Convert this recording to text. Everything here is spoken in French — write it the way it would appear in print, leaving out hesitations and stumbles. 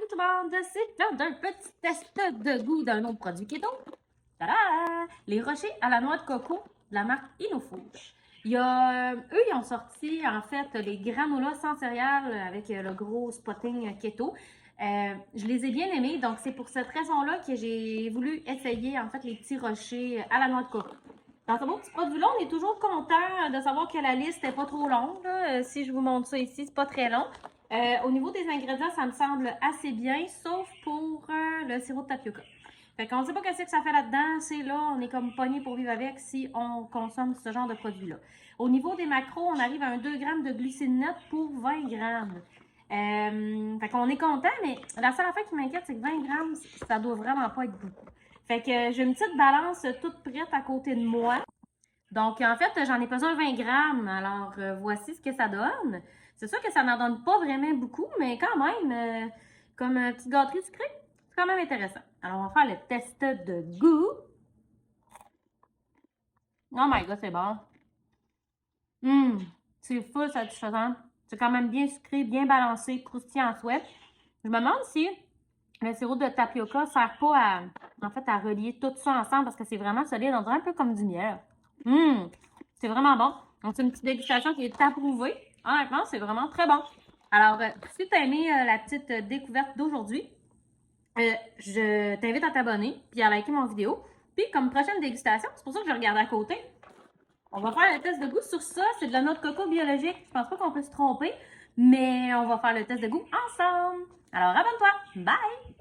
Salut tout le monde, c'est l'heure d'un petit test de goût d'un autre produit keto. Tada! Les rochers à la noix de coco de la marque Inofouche. Eux, ils ont sorti en fait les granolas sans céréales avec le gros spotting keto. Je les ai bien aimés, donc c'est pour cette raison-là que j'ai voulu essayer en fait les petits rochers à la noix de coco. Dans ce beau petit produit-là, on est toujours content de savoir que la liste n'est pas trop longue. Si je vous montre ça ici, c'est pas très long. Au niveau des ingrédients, ça me semble assez bien, sauf pour le sirop de tapioca. Fait qu'on ne sait pas qu'est-ce que ça fait là-dedans. C'est là, on est comme pogné pour vivre avec si on consomme ce genre de produit-là. Au niveau des macros, on arrive à un 2 grammes de glucides nets pour 20 grammes. Fait qu'on est content, mais la seule affaire qui m'inquiète, c'est que 20 grammes, ça doit vraiment pas être beaucoup. Fait que j'ai une petite balance toute prête à côté de moi. Donc, en fait, j'en ai pesé 20 grammes. Alors, voici ce que ça donne. C'est sûr que ça n'en donne pas vraiment beaucoup, mais quand même, comme petite gâterie sucrée, c'est quand même intéressant. Alors, on va faire le test de goût. Oh my god, c'est bon. C'est full satisfaisant. C'est quand même bien sucré, bien balancé, croustillant en souhait. Je me demande si le sirop de tapioca ne sert pas à relier tout ça ensemble parce que c'est vraiment solide. On dirait un peu comme du miel. C'est vraiment bon. Donc, c'est une petite dégustation qui est approuvée. Honnêtement, c'est vraiment très bon. Alors, si tu as aimé la petite découverte d'aujourd'hui, je t'invite à t'abonner puis à liker mon vidéo. Puis, comme prochaine dégustation, c'est pour ça que je regarde à côté. On va faire le test de goût sur ça. C'est de la noix de coco biologique. Je pense pas qu'on peut se tromper, mais on va faire le test de goût ensemble. Alors, abonne-toi. Bye!